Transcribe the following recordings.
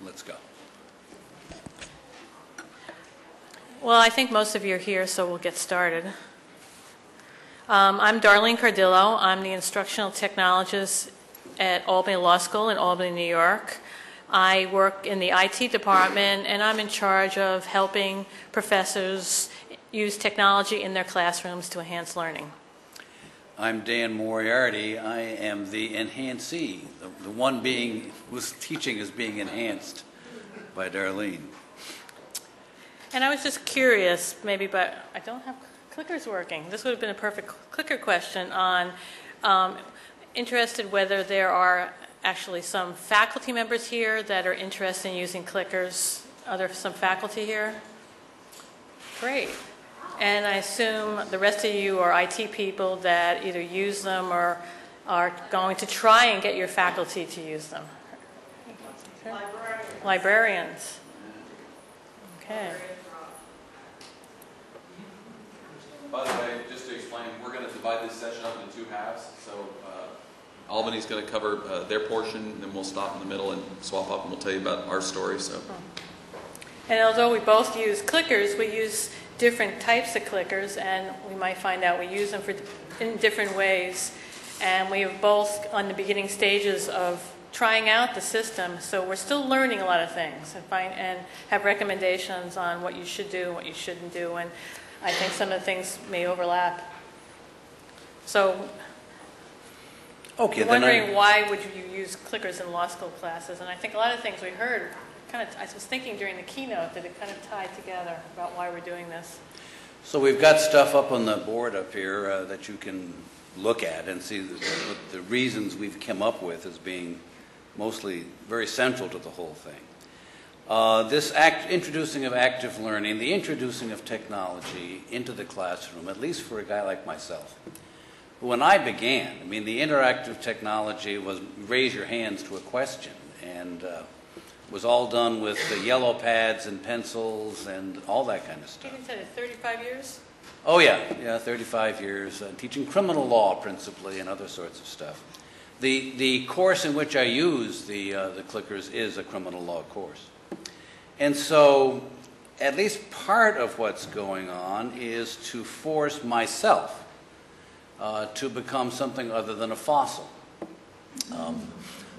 let's go. Well, I think most of you are here, so we'll get started. I'm Darlene Cardillo. I'm the Instructional Technologist at Albany Law School in Albany, New York. I work in the IT department, and I'm in charge of helping professors use technology in their classrooms to enhance learning. I'm Dan Moriarty. I am the enhancee, the one whose teaching is being enhanced by Darlene. And I was just curious, maybe, but I don't have clickers working. This would have been a perfect clicker question on interested whether there are actually some faculty members here that are interested in using clickers. Are there some faculty here? Great. And I assume the rest of you are IT people that either use them or are going to try and get your faculty to use them. Librarians. Okay. By the way, just to explain, we're going to divide this session up into two halves. So Albany's going to cover their portion, then we'll stop in the middle and swap up, and we'll tell you about our story. So. And although we both use clickers, we use different types of clickers, and we might find out we use them in different ways. And we are both on the beginning stages of trying out the system, so we're still learning a lot of things and have recommendations on what you should do and what you shouldn't do. And I think some of the things may overlap. So, okay, wondering why would you use clickers in law school classes? And I think a lot of things we heard, I was thinking during the keynote that it kind of tied together about why we're doing this. So we've got stuff up on the board up here that you can look at and see the reasons we've come up with as being mostly very central to the whole thing. This introducing of active learning, the introducing of technology into the classroom, at least for a guy like myself. When I began, I mean, the interactive technology was raise your hands to a question, and was all done with the yellow pads and pencils and all that kind of stuff. You said it 35 years? Oh yeah, 35 years, teaching criminal law principally and other sorts of stuff. The course in which I use the clickers is a criminal law course. And so at least part of what's going on is to force myself to become something other than a fossil.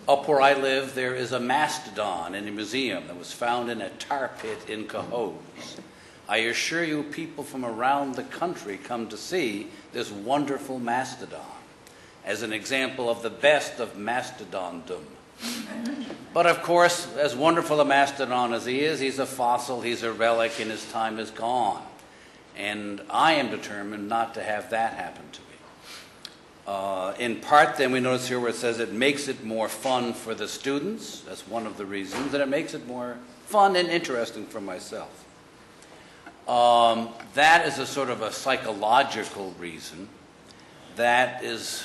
Up where I live, there is a mastodon in a museum that was found in a tar pit in Cohoes. I assure you, people from around the country come to see this wonderful mastodon as an example of the best of mastodondom. But of course, as wonderful a mastodon as he is, he's a fossil, he's a relic, and his time is gone. And I am determined not to have that happen to me. In part, then, we notice here where it says it makes it more fun for the students. That's one of the reasons. And it makes it more fun and interesting for myself. That is a sort of a psychological reason. That's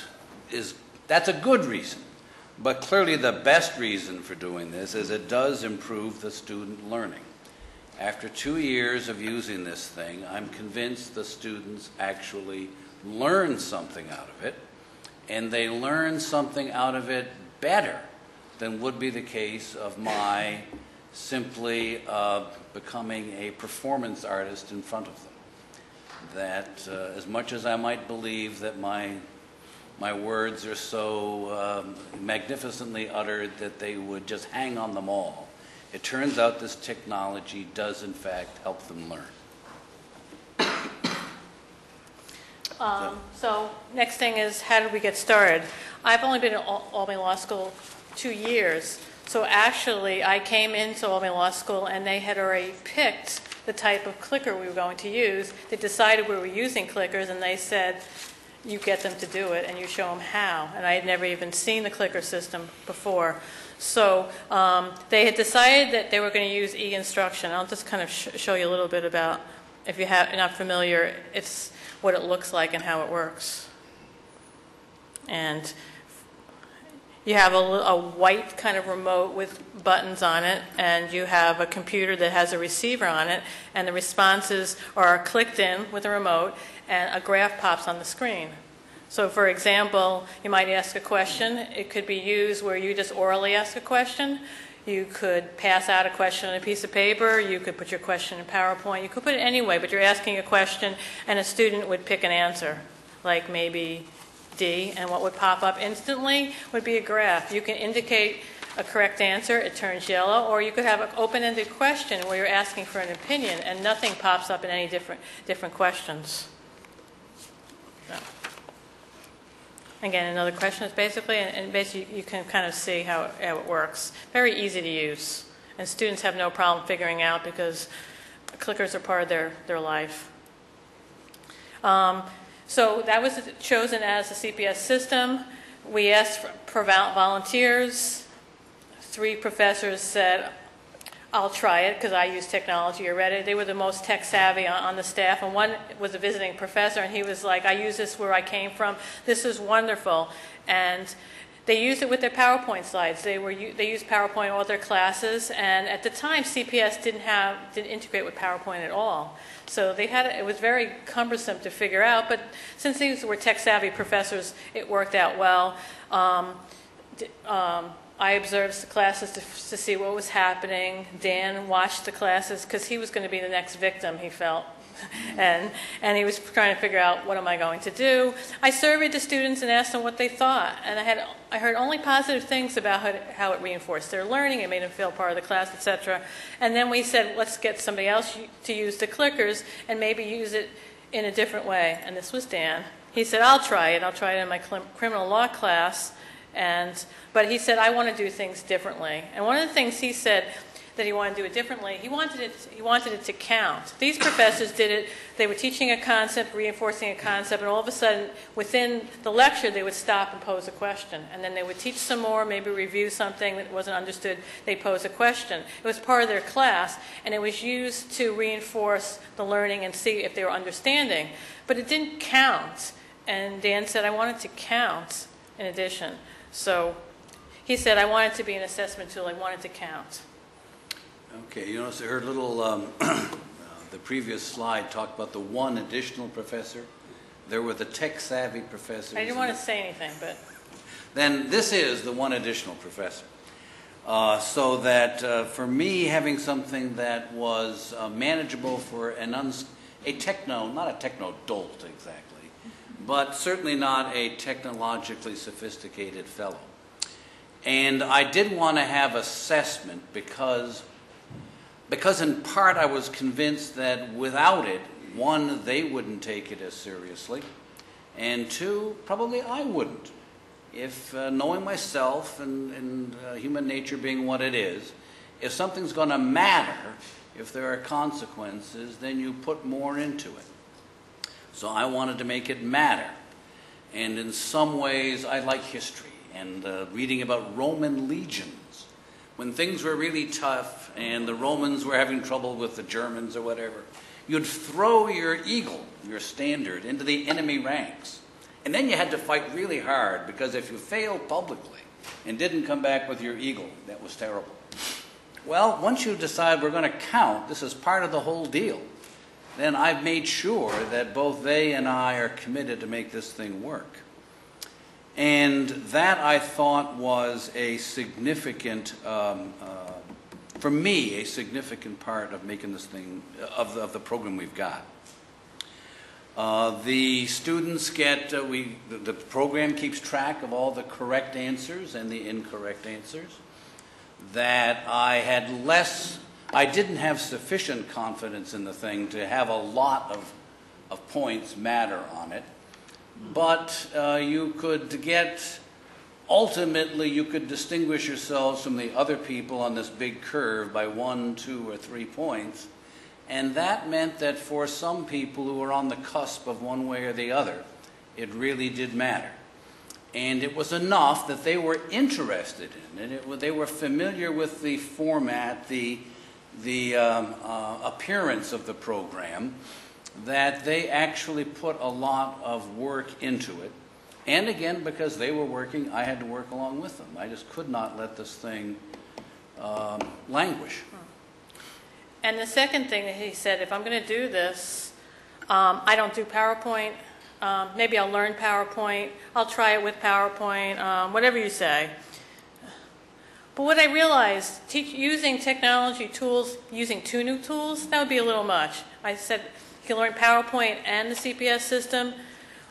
a good reason. But clearly the best reason for doing this is it does improve the student learning. After 2 years of using this thing, I'm convinced the students actually learn something out of it, and they learn something out of it better than would be the case of my simply becoming a performance artist in front of them. That as much as I might believe that my words are so magnificently uttered that they would just hang on them all, it turns out this technology does in fact help them learn. So next thing is, how did we get started? I've only been at Albany Law School 2 years. So actually, I came into Albany Law School and they had already picked the type of clicker we were going to use. They decided we were using clickers, and they said, you get them to do it and you show them how. And I had never even seen the clicker system before. So they had decided that they were going to use eInstruction. I'll just kind of show you a little bit about, if you're not familiar, it's what it looks like and how it works. And you have a white kind of remote with buttons on it, and you have a computer that has a receiver on it, and the responses are clicked in with a remote, and a graph pops on the screen. So for example, you might ask a question. It could be used where you just orally ask a question. You could pass out a question on a piece of paper. You could put your question in PowerPoint. You could put it any way, but you're asking a question, and a student would pick an answer, like maybe D, and what would pop up instantly would be a graph. You can indicate a correct answer, it turns yellow, or you could have an open-ended question where you're asking for an opinion, and nothing pops up in any different questions. So. Again, another question is basically, and basically you can kind of see how it works. Very easy to use, and students have no problem figuring out because clickers are part of their life. So that was chosen as the CPS system. We asked for volunteers. 3 professors said, I'll try it because I use technology already. They were the most tech savvy on the staff, and one was a visiting professor, and he was like, I use this where I came from. This is wonderful. And they used it with their PowerPoint slides. They used PowerPoint in all their classes, and at the time, CPS didn't integrate with PowerPoint at all. So it was very cumbersome to figure out, but since these were tech-savvy professors, it worked out well. I observed the classes to see what was happening. Dan watched the classes because he was going to be the next victim, he felt. And he was trying to figure out, what am I going to do? I surveyed the students and asked them what they thought. And I heard only positive things about how it reinforced their learning. It made them feel part of the class, etc. And then we said, let's get somebody else to use the clickers and maybe use it in a different way. And this was Dan. He said, I'll try it. I'll try it in my criminal law class. But he said, I want to do things differently. And one of the things he said that he wanted to do it differently, he wanted it to count. These professors did it. They were teaching a concept, reinforcing a concept, and all of a sudden, within the lecture, they would stop and pose a question. And then they would teach some more, maybe review something that wasn't understood. They'd pose a question. It was part of their class, and it was used to reinforce the learning and see if they were understanding. But it didn't count. And Dan said, I want it to count in addition. So he said, I want it to be an assessment tool. I want it to count. Okay, you notice I heard a little, the previous slide talked about the one additional professor. There were the tech-savvy professors. I didn't want to say anything, but... Then this is the one additional professor. So that for me, having something that was manageable for not a techno dolt exactly, but certainly not a technologically sophisticated fellow. And I did want to have assessment because in part I was convinced that without it, 1, they wouldn't take it as seriously, and 2, probably I wouldn't. If knowing myself and human nature being what it is, if something's going to matter, if there are consequences, then you put more into it. So I wanted to make it matter. And in some ways, I like history and reading about Roman legions. When things were really tough and the Romans were having trouble with the Germans or whatever, you'd throw your eagle, your standard, into the enemy ranks. And then you had to fight really hard, because if you failed publicly and didn't come back with your eagle, that was terrible. Well, once you decide we're going to count, this is part of the whole deal, then I've made sure that both they and I are committed to make this thing work. And that, I thought, was a significant, for me, a significant part of making this thing, of the program we've got. The students get, the program keeps track of all the correct answers and the incorrect answers. That I didn't have sufficient confidence in the thing to have a lot of points matter on it. But ultimately you could distinguish yourselves from the other people on this big curve by 1, 2, or 3 points. And that meant that for some people who were on the cusp of one way or the other, it really did matter. And it was enough that they were interested in it. They were familiar with the format, the appearance of the program, that they actually put a lot of work into it. And again, because they were working, I had to work along with them. I just could not let this thing languish. And the second thing that he said, if I'm going to do this, I don't do PowerPoint. Maybe I'll learn PowerPoint. I'll try it with PowerPoint, whatever you say. But what I realized, using technology tools, using 2 new tools, that would be a little much. I said, you can learn PowerPoint and the CPS system.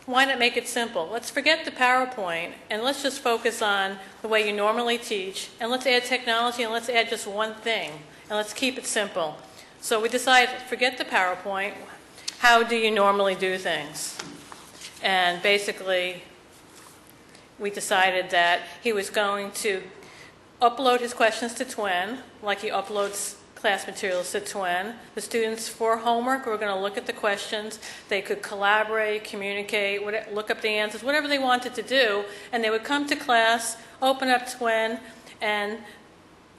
Why not make it simple? Let's forget the PowerPoint, and let's just focus on the way you normally teach, and let's add technology, and let's add just one thing, and let's keep it simple. So we decided, forget the PowerPoint. How do you normally do things? And basically, we decided that he was going to upload his questions to Twin, like he uploads class materials to Twin. The students, for homework, were going to look at the questions. They could collaborate, communicate, look up the answers, whatever they wanted to do, and they would come to class, open up Twin, and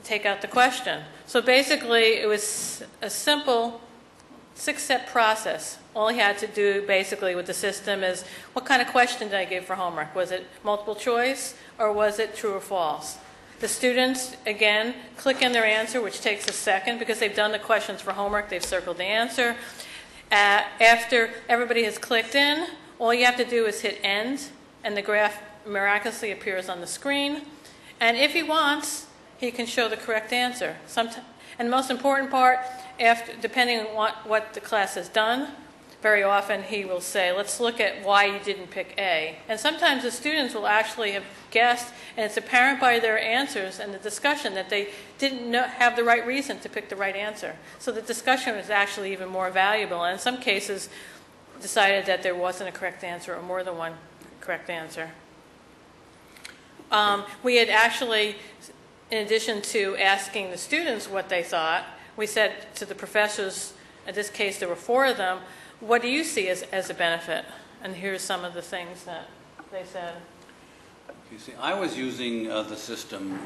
take out the question. So basically, it was a simple 6-step process. All he had to do basically with the system is, what kind of question did I give for homework? Was it multiple choice, or was it true or false? The students, again, click in their answer, which takes a second because they've done the questions for homework. They've circled the answer. After everybody has clicked in, all you have to do is hit end, and the graph miraculously appears on the screen. And if he wants, he can show the correct answer. And the most important part, depending on what the class has done, very often he will say, let's look at why you didn't pick A. And sometimes the students will actually have guessed, and it's apparent by their answers and the discussion that they didn't have the right reason to pick the right answer. So the discussion is actually even more valuable, and in some cases decided that there wasn't a correct answer or more than one correct answer. We had actually, in addition to asking the students what they thought, we said to the professors, in this case there were 4 of them, what do you see as a benefit? And here's some of the things that they said. You see, I was using the system.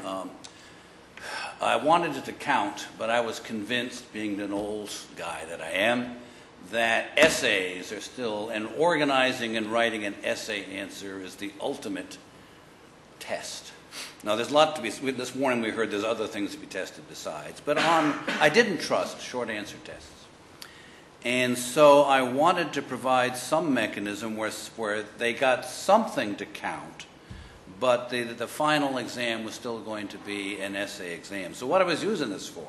I wanted it to count, but I was convinced, being an old guy that I am, that essays are still, and organizing and writing an essay answer is the ultimate test. Now, there's a lot to be, this morning we heard there's other things to be tested besides, but I didn't trust short answer tests. And so I wanted to provide some mechanism where they got something to count, but the final exam was still going to be an essay exam. So what I was using this for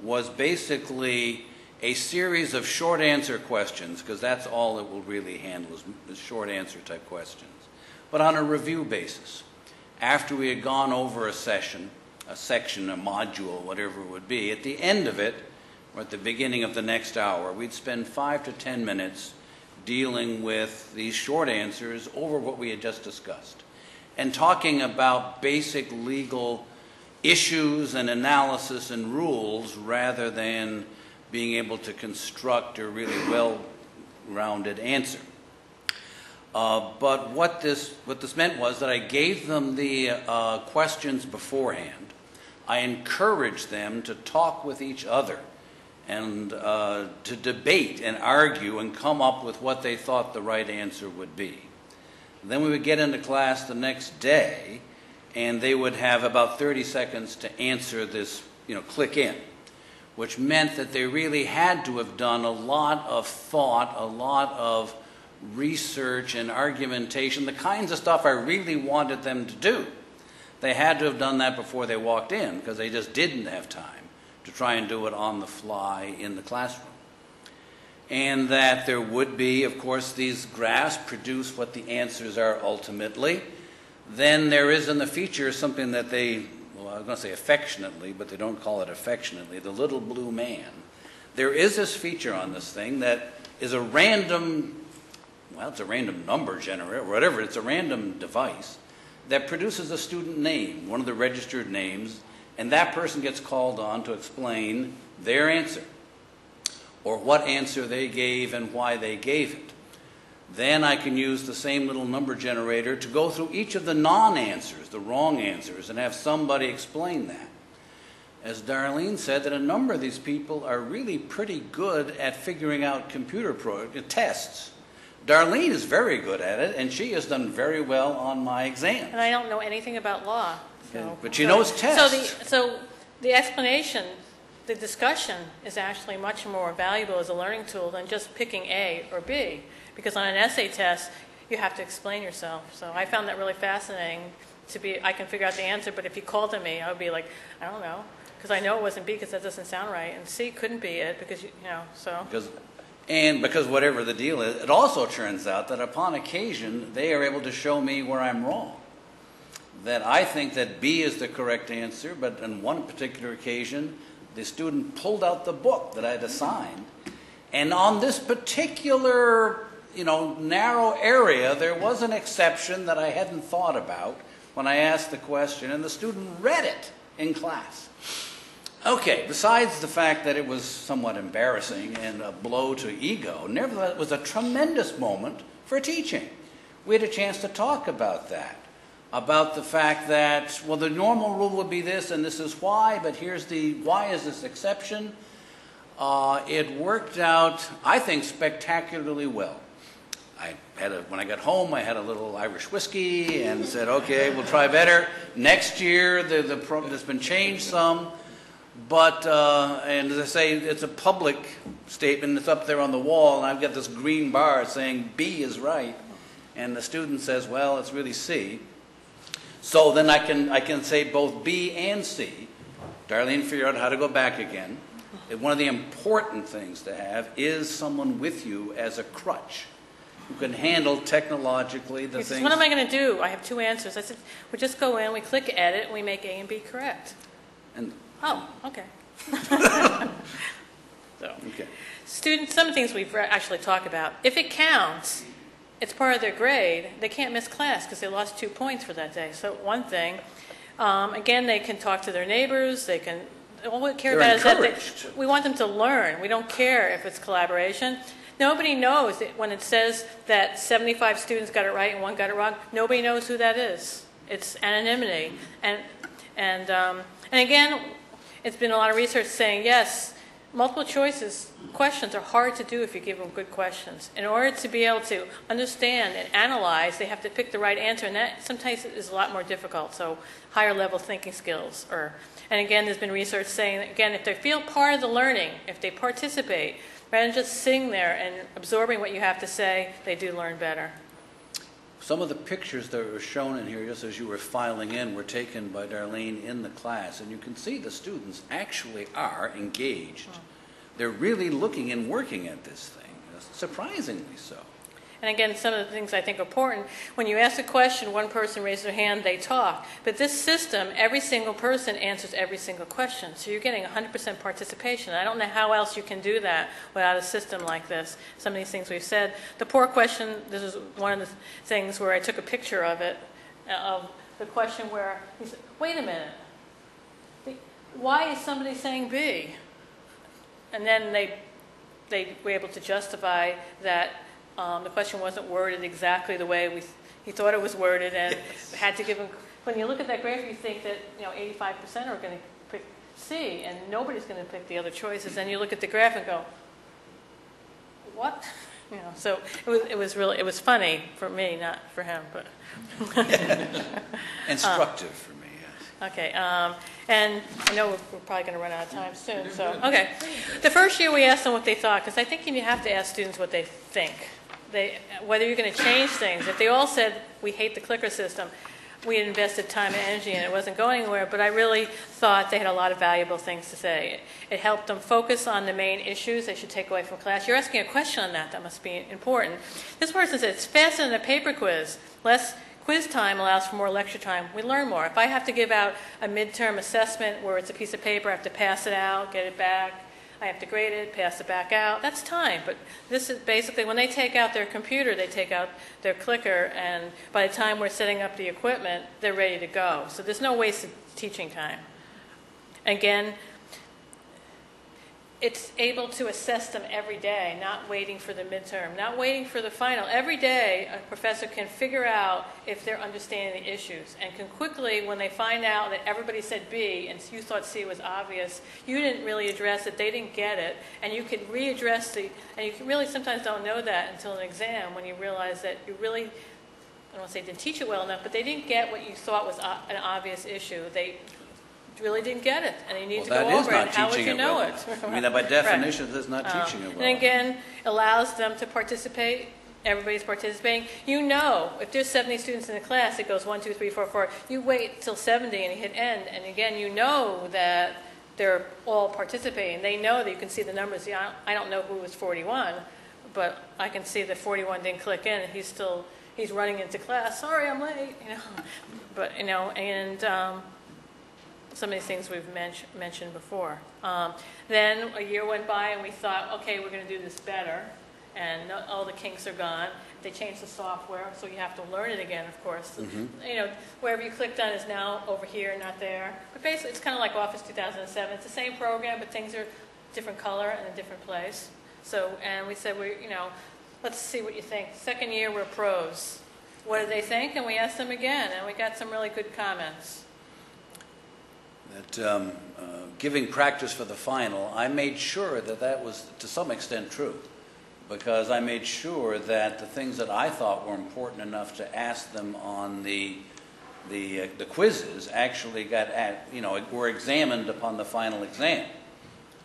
was basically a series of short answer questions, because that's all it will really handle is short answer type questions, but on a review basis. After we had gone over a section, a module, whatever it would be, at the end of it, or at the beginning of the next hour, we'd spend 5 to 10 minutes dealing with these short answers over what we had just discussed and talking about basic legal issues and analysis and rules rather than being able to construct a really well-rounded answer. But what this meant was that I gave them the questions beforehand. I encouraged them to talk with each other and to debate and argue and come up with what they thought the right answer would be. Then we would get into class the next day, and they would have about 30 seconds to answer this, click in, which meant that they really had to have done a lot of thought, a lot of research and argumentation, the kinds of stuff I really wanted them to do. They had to have done that before they walked in, because they just didn't have time to try and do it on the fly in the classroom. And that there would be, of course, these graphs produce what the answers are ultimately. Then there is in the feature something that I was going to say affectionately, but they don't call it affectionately, the little blue man. There is this feature on this thing that is a random, it's a random number generator, or whatever, it's a random device that produces a student name, one of the registered names, and that person gets called on to explain their answer, or what answer they gave and why they gave it. Then I can use the same little number generator to go through each of the non-answers, the wrong answers, and have somebody explain that. As Darlene said, that a number of these people are really pretty good at figuring out computer tests. Darlene is very good at it, and she has done very well on my exam. And I don't know anything about law. But she knows tests. So the explanation, the discussion is actually much more valuable as a learning tool than just picking A or B. Because on an essay test, you have to explain yourself. So I found that really fascinating I can figure out the answer, but if you called to me, I would be like, I don't know, because I know it wasn't B because that doesn't sound right, and C couldn't be it because, so. Because whatever the deal is, it also turns out that upon occasion, they are able to show me where I'm wrong. That I think that B is the correct answer, but on one particular occasion, the student pulled out the book that I'd assigned, and on this particular, narrow area, there was an exception that I hadn't thought about when I asked the question, and the student read it in class. Okay, besides the fact that it was somewhat embarrassing and a blow to ego, nevertheless, it was a tremendous moment for teaching. We had a chance to talk about that. About the fact that, well, the normal rule would be this, and this is why, but here's the why is this exception. It worked out, I think, spectacularly well. When I got home, I had a little Irish whiskey and said, okay, we'll try better. Next year, there's been changed some, but, and as I say, it's a public statement. It's up there on the wall, and I've got this green bar saying B is right, and the student says, well, it's really C. So then I can say both B and C. Darlene figured out how to go back again. One of the important things to have is someone with you as a crutch who can handle technologically the things. What am I going to do? I have two answers. I said, we just go in, we click edit, and we make A and B correct. Oh, okay. Okay. Students, some things we've actually talked about. If it counts, it's part of their grade. They can't miss class because they lost 2 points for that day. So one thing. Again, they can talk to their neighbors. They can. All we care about is that we want them to learn. We don't care if it's collaboration. Nobody knows that when it says that 75 students got it right and one got it wrong. Nobody knows who that is. It's anonymity. And again, it's been a lot of research saying yes. Multiple choices questions are hard to do if you give them good questions. In order to be able to understand and analyze, they have to pick the right answer, and that sometimes is a lot more difficult. So higher level thinking skills. And again, there's been research saying, again, if they feel part of the learning, if they participate, rather than just sitting there and absorbing what you have to say, they do learn better. Some of the pictures that were shown in here, just as you were filing in, were taken by Darlene in the class. And you can see the students actually are engaged. They're really looking and working at this thing, surprisingly so. And again, some of the things I think are important, when you ask a question, one person raises their hand, they talk. But this system, every single person answers every single question. So you're getting 100% participation. I don't know how else you can do that without a system like this. Some of these things we've said. The poor question, this is one of the things where I took a picture of it, of the question where he said, wait a minute, why is somebody saying B? And then they were able to justify that the question wasn't worded exactly the way he thought it was worded, and had to give him. When you look at that graph, you think that 85% are going to pick C, and nobody's going to pick the other choices. And you look at the graph and go, what? So it was funny for me, not for him, but instructive for me. Yes. Okay, and I know we're probably going to run out of time soon. So okay, the first year we asked them what they thought, because I think you have to ask students what they think. Whether you're going to change things. If they all said, we hate the clicker system, we had invested time and energy and it wasn't going anywhere, but I really thought they had a lot of valuable things to say. It helped them focus on the main issues they should take away from class. You're asking a question on that must be important. This person said, it's faster than a paper quiz. Less quiz time allows for more lecture time. We learn more. If I have to give out a midterm assessment where it's a piece of paper, I have to pass it out, get it back, I have to grade it, pass it back out. That's time. But this is basically, when they take out their computer, they take out their clicker, and by the time we're setting up the equipment, they're ready to go. So there's no wasted teaching time. Again, it's able to assess them every day, not waiting for the midterm, not waiting for the final. Every day, a professor can figure out if they're understanding the issues, and can quickly, when they find out that everybody said B and you thought C was obvious, you didn't really address it, they didn't get it, and you could readdress and you really sometimes don't know that until an exam, when you realize that you really, I don't want to say didn't teach it well enough, but they didn't get what you thought was an obvious issue. They really didn't get it, and you need to go over it. How would you know it? I mean, by definition, that's not teaching it well. And again, allows them to participate everybody's participating. You know, if there's 70 students in the class, it goes 1, 2, 3, 4, 4. You wait till 70 and you hit end, and again, you know that they're all participating. They know that you can see the numbers. Yeah, I don't know who was 41, but I can see that 41 didn't click in, and he's running into class. Sorry, I'm late. But and some of these things we've mentioned before. Then a year went by, and we thought, okay, we're going to do this better. And all the kinks are gone. They changed the software, so you have to learn it again, of course. Wherever you clicked on is now over here, not there. But basically, it's kind of like Office 2007. It's the same program, but things are different color and a different place. So, and we said, let's see what you think. Second year, we're pros. What did they think? And we asked them again, and we got some really good comments. That giving practice for the final, I made sure that was to some extent true. Because I made sure that the things that I thought were important enough to ask them on the quizzes actually were examined upon the final exam.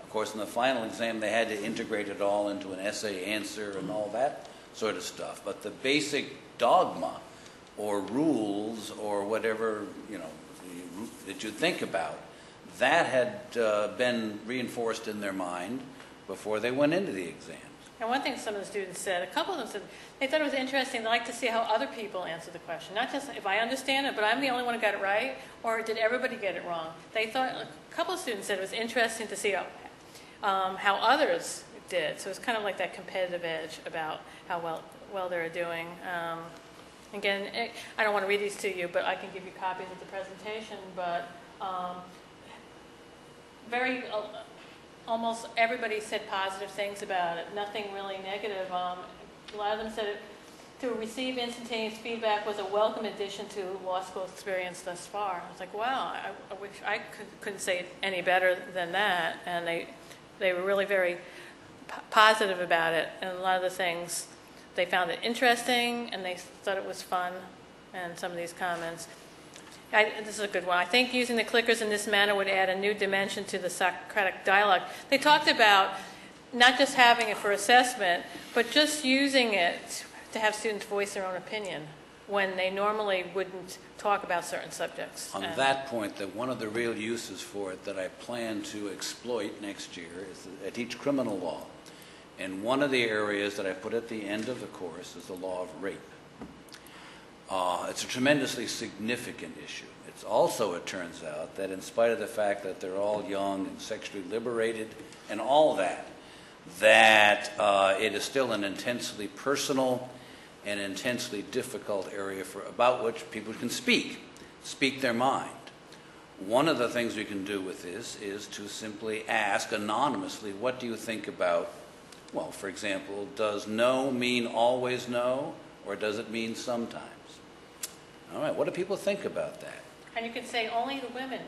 Of course, in the final exam, they had to integrate it all into an essay answer and all that sort of stuff. But the basic dogma or rules or whatever that you think about, that had been reinforced in their mind before they went into the exam. And one thing some of the students said, a couple of them said, they thought it was interesting. They like to see how other people answer the question. Not just if I understand it, but I'm the only one who got it right, or did everybody get it wrong? They thought, a couple of students said it was interesting to see how others did. So it's kind of like that competitive edge about how well they're doing. Again, I don't want to read these to you, but I can give you copies of the presentation. But almost everybody said positive things about it, nothing really negative. A lot of them said to receive instantaneous feedback was a welcome addition to law school experience thus far. I was like, wow, I wish I couldn't say it any better than that. And they were really very positive about it. And a lot of the things, they found it interesting, and they thought it was fun, and some of these comments. This is a good one. I think using the clickers in this manner would add a new dimension to the Socratic dialogue. They talked about not just having it for assessment, but just using it to have students voice their own opinion when they normally wouldn't talk about certain subjects. On that point, that one of the real uses for it that I plan to exploit next year is I teach criminal law. And one of the areas that I put at the end of the course is the law of rape. It's a tremendously significant issue. It's also, it turns out, that in spite of the fact that they're all young and sexually liberated and all that, it is still an intensely personal and intensely difficult area about which people can speak their mind. One of the things we can do with this is to simply ask anonymously, what do you think about, well, for example, does no mean always no, or does it mean sometimes? All right, what do people think about that? And you can say only the women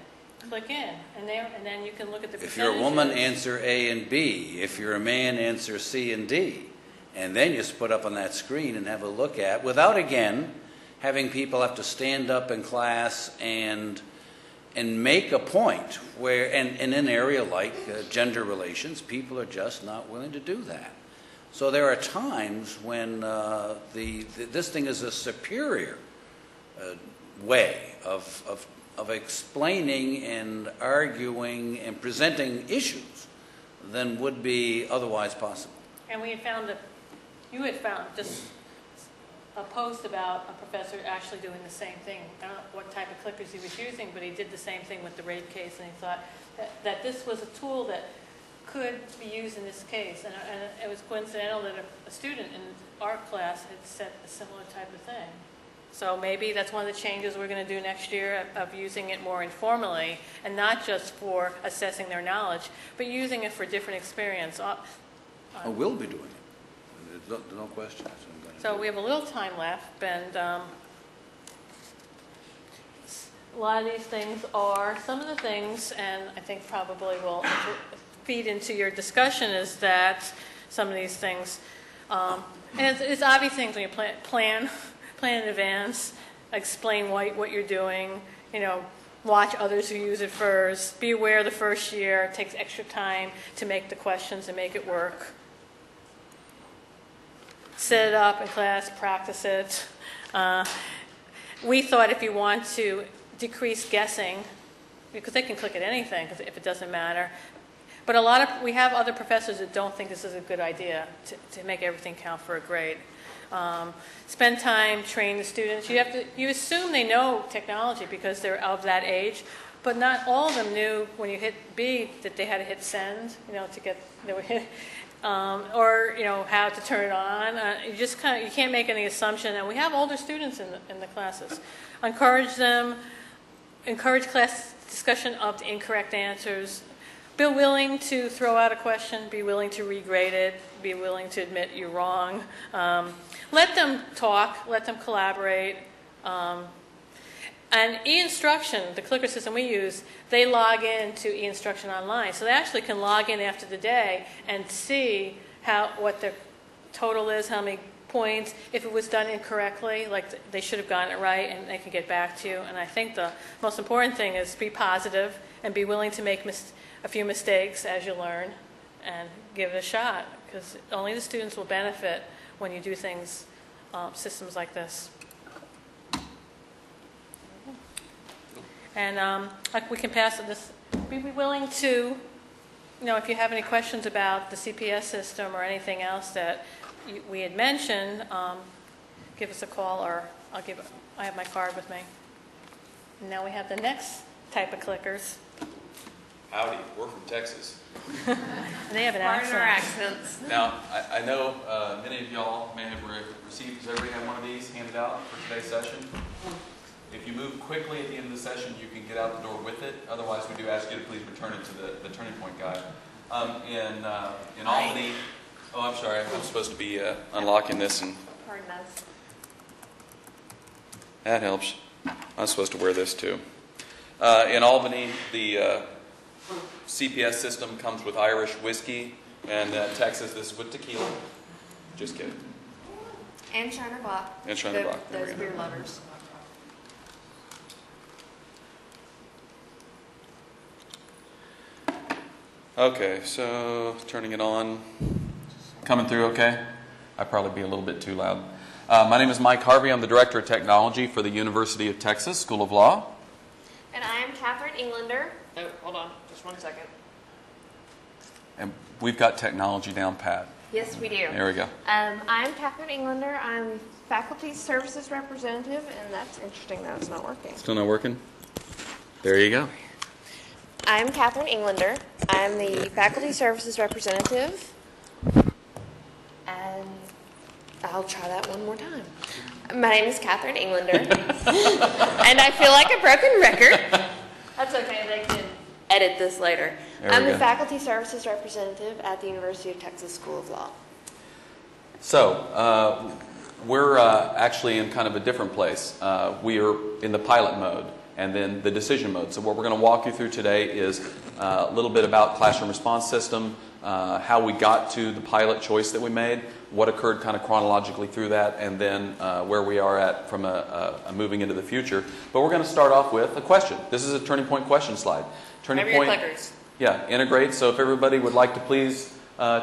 click in, and then you can look at the percentages. If you're a woman, answer A and B. If you're a man, answer C and D. And then you put up on that screen and have a look at, without, again, having people have to stand up in class and make a point where, and in an area like gender relations, people are just not willing to do that. So there are times when this thing is a superior way of explaining and arguing and presenting issues than would be otherwise possible. And we had found you had found just a post about a professor actually doing the same thing. I don't know what type of clickers he was using, but he did the same thing with the rape case, and he thought that this was a tool that could be used in this case. And it was coincidental that a student in our class had said a similar type of thing. So maybe that's one of the changes we're going to do next year, of using it more informally, and not just for assessing their knowledge, but using it for different experience. We'll be doing it. There's no question. So we have a little time left, and a lot of these things are some of the things, and I think probably will feed into your discussion, is that some of these things, and it's obvious things when you plan in advance, explain what you're doing, watch others who use it first, be aware the first year, it takes extra time to make the questions and make it work. set it up in class, practice it. We thought if you want to decrease guessing, because they can click at anything if it doesn't matter. But we have other professors that don't think this is a good idea to make everything count for a grade. Spend time training the students. You assume they know technology because they're of that age, but not all of them knew when you hit B that they had to hit send, to get or how to turn it on. You can't make any assumption. And we have older students in the classes. Encourage class discussion of the incorrect answers. Be willing to throw out a question. Be willing to regrade it. Be willing to admit you're wrong. Let them talk. Let them collaborate. And eInstruction, the clicker system we use, they log in to eInstruction online. So they actually can log in after the day and see what their total is, how many points, if it was done incorrectly, like they should have gotten it right, and they can get back to you. And I think the most important thing is be positive and be willing to make a few mistakes as you learn and give it a shot, because only the students will benefit when you do things, systems like this. And we can pass this. Be willing to, if you have any questions about the CPS system or anything else that we had mentioned, give us a call, or I have my card with me. And now we have the next type of clickers. Howdy, we're from Texas. They have an accent. Our accents. Now, I know many of y'all may have received, does everybody have one of these handed out for today's session? If you move quickly at the end of the session, you can get out the door with it. Otherwise, we do ask you to please return it to the Turning Point guy. In Albany, I'm sorry, I'm supposed to be unlocking this, and Pardon us. that helps. I'm supposed to wear this too. In Albany, the CPS system comes with Irish whiskey, and Texas, this is with tequila. Just kidding. And Shiner Block. And Shiner Block. There we Those go. beer lovers. Okay, so turning it on. Coming through okay? I'd probably be a little bit too loud. My name is Mike Harvey. I'm the Director of Technology for the University of Texas School of Law. And I am Catherine Englander. Oh, hold on. Just 1 second. And we've got technology down pat. Yes, we do. There we go. I'm Catherine Englander. I'm Faculty Services Representative, and that's interesting that it's not working. Still not working? There you go. I'm Catherine Englander. I'm the Faculty Services Representative. And I'll try that one more time. My name is Catherine Englander. And I feel like a broken record. That's okay. They can edit this later. I'm the Faculty Services Representative at the University of Texas School of Law. So, we're actually in kind of a different place. We are in the pilot mode and then the decision mode. So what we're going to walk you through today is a little bit about classroom response system, how we got to the pilot choice that we made, what occurred kind of chronologically through that, and then where we are at from a moving into the future. But we're going to start off with a question. This is a Turning Point question slide. Turning Point, clickers. Yeah, integrate. So if everybody would like to please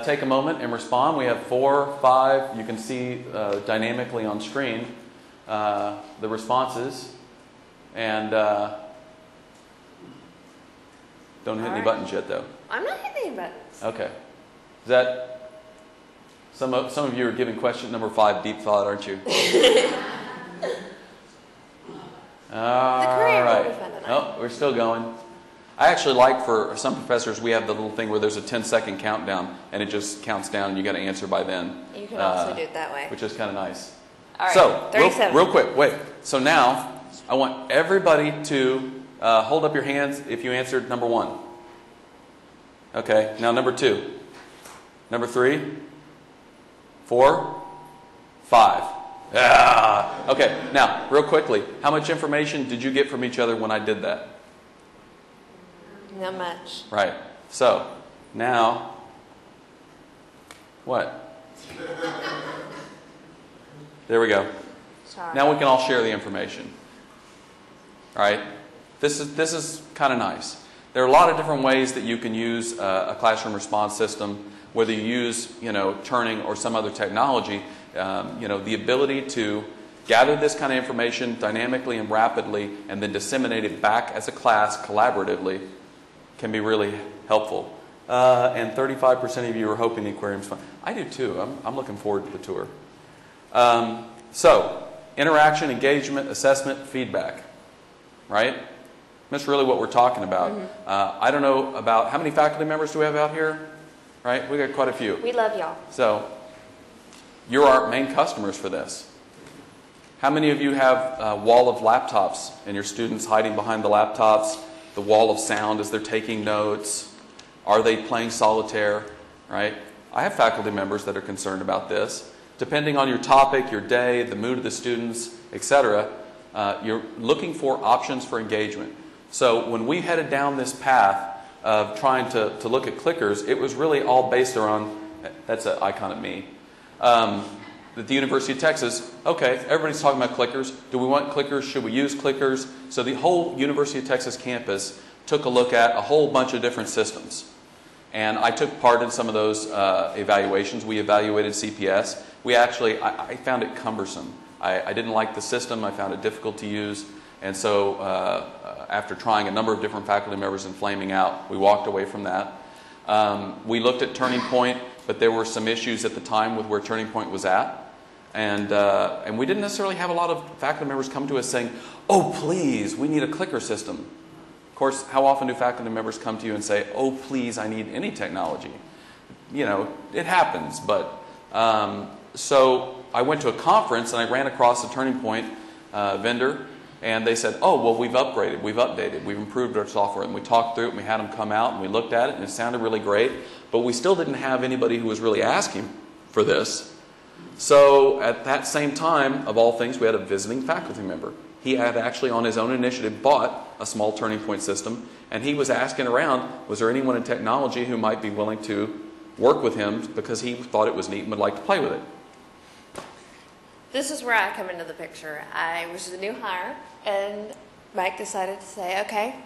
take a moment and respond. We have 4, 5. You can see dynamically on screen the responses. And don't hit any buttons yet, though. I'm not hitting any buttons. Okay. Is that some of you are giving question number 5 deep thought, aren't you? All right. Oh, we're still going. I actually like, for some professors, we have the little thing where there's a 10-second countdown, and it just counts down, and you got to answer by then. You can also do it that way. Which is kind of nice. All right. So, 37. real quick, wait. So now, I want everybody to hold up your hands if you answered number 1. Okay, now number 2. Number 3. 4. 5. Yeah. Okay, now, real quickly, how much information did you get from each other when I did that? Not much. Right. So, now, what? There we go. Sorry. Now we can all share the information. All right? This is kind of nice. There are a lot of different ways that you can use a classroom response system, whether you use, turning or some other technology. The ability to gather this kind of information dynamically and rapidly and then disseminate it back as a class collaboratively can be really helpful. And 35% of you are hoping the aquarium's fun. I do too. I'm looking forward to the tour. So, interaction, engagement, assessment, feedback. Right? That's really what we're talking about. I don't know about, how many faculty members do we have out here? Right? We got quite a few. We love y'all. So, you're our main customers for this. How many of you have a wall of laptops and your students hiding behind the laptops, the wall of sound as they're taking notes? Are they playing solitaire? Right? I have faculty members that are concerned about this. Depending on your topic, your day, the mood of the students, etc., you're looking for options for engagement. So when we headed down this path of trying to look at clickers, it was really all based around, that's an icon of me, at the University of Texas, okay, everybody's talking about clickers. Do we want clickers? Should we use clickers? So the whole University of Texas campus took a look at a whole bunch of different systems. And I took part in some of those evaluations. We evaluated CPS. I found it cumbersome. I didn't like the system. I found it difficult to use. And so after trying a number of different faculty members and flaming out, we walked away from that. We looked at Turning Point, but there were some issues at the time with where Turning Point was at. And we didn't necessarily have a lot of faculty members come to us saying, oh, please, we need a clicker system. Of course, how often do faculty members come to you and say, oh, please, I need any technology? It happens. But so I went to a conference and I ran across a Turning Point vendor, and they said, oh, well, we've upgraded, we've updated, we've improved our software. And we talked through it and we had them come out and we looked at it and it sounded really great. But we still didn't have anybody who was really asking for this. So at that same time, of all things, we had a visiting faculty member. He had actually, on his own initiative, bought a small Turning Point system, and he was asking around, was there anyone in technology who might be willing to work with him because he thought it was neat and would like to play with it. This is where I come into the picture. I was a new hire, and Mike decided to say, okay,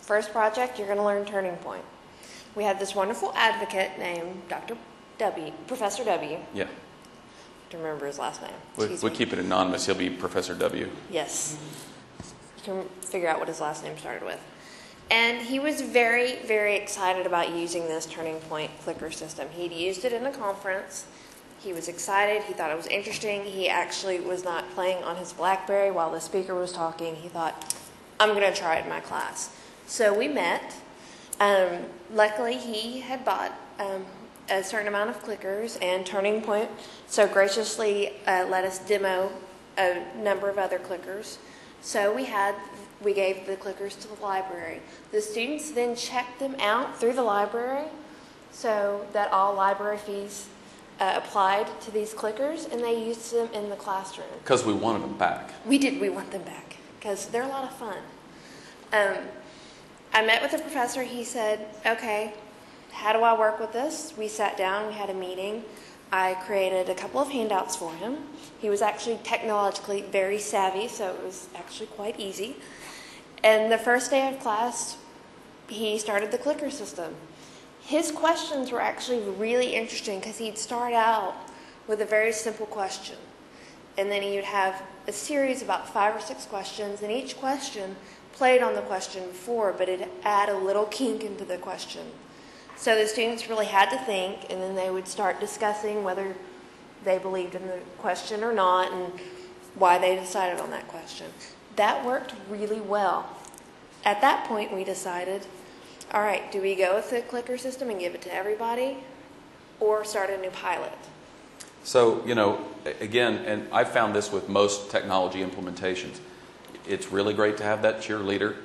first project, you're going to learn Turning Point. We had this wonderful advocate named Professor W. Yeah. To remember his last name. We'll keep it anonymous. He'll be Professor W. Yes. You can figure out what his last name started with. And he was very, very excited about using this Turning Point clicker system. He'd used it in a conference. He was excited. He thought it was interesting. He actually was not playing on his BlackBerry while the speaker was talking. He thought, I'm going to try it in my class. So we met. Luckily, he had bought a certain amount of clickers, and Turning Point so graciously let us demo a number of other clickers. So we gave the clickers to the library. The students then checked them out through the library so that all library fees applied to these clickers, and they used them in the classroom. Because we wanted them back. We did. We want them back because they're a lot of fun. I met with the professor. He said, okay, how do I work with this? We sat down, we had a meeting. I created a couple of handouts for him. He was actually technologically very savvy, so it was actually quite easy. And the first day of class, he started the clicker system. His questions were actually really interesting because he'd start out with a very simple question. And then he would have a series of about 5 or 6 questions, and each question played on the question before, but it'd add a little kink into the question. So the students really had to think, and then they would start discussing whether they believed in the question or not and why they decided on that question. That worked really well. At that point, we decided, all right, do we go with the clicker system and give it to everybody or start a new pilot? So, again, and I've found this with most technology implementations, it's really great to have that cheerleader,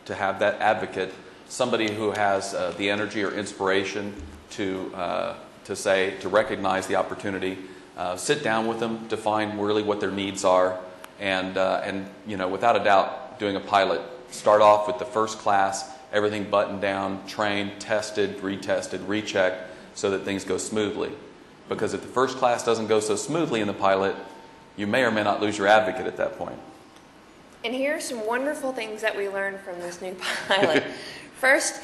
to have that advocate, somebody who has the energy or inspiration to recognize the opportunity, sit down with them, define really what their needs are, and without a doubt, doing a pilot. Start off with the first class, everything buttoned down, trained, tested, retested, rechecked, so that things go smoothly. Because if the first class doesn't go so smoothly in the pilot, you may or may not lose your advocate at that point. And here are some wonderful things that we learned from this new pilot. First,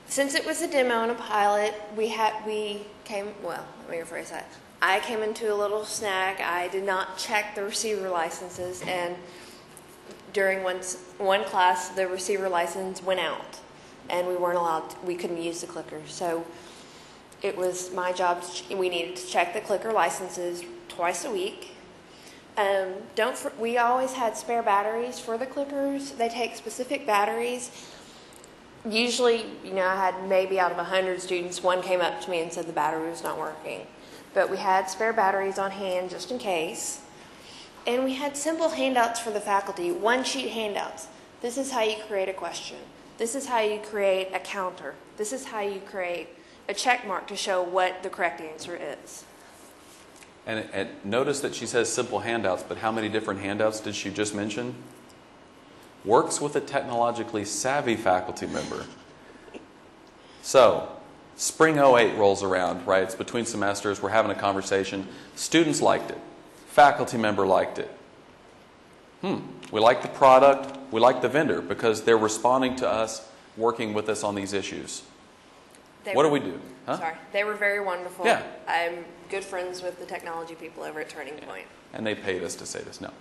since it was a demo and a pilot, let me rephrase that. I came into a little snag. I did not check the receiver licenses, and during one class, the receiver license went out, and we couldn't use the clicker. So it was my job, we needed to check the clicker licenses twice a week. We always had spare batteries for the clickers. They take specific batteries. Usually, I had maybe out of 100 students, one came up to me and said the battery was not working. But we had spare batteries on hand just in case. And we had simple handouts for the faculty, one-sheet handouts. This is how you create a question. This is how you create a counter. This is how you create a check mark to show what the correct answer is. And notice that she says simple handouts, but how many different handouts did she just mention? Works with a technologically savvy faculty member. So, spring '08 rolls around, right? It's between semesters. We're having a conversation. Students liked it. Faculty member liked it. We like the product. We like the vendor because they're responding to us, working with us on these issues. What do we do? Huh? Sorry. They were very wonderful. Yeah. I'm good friends with the technology people over at Turning Point. And they paid us to say this. No.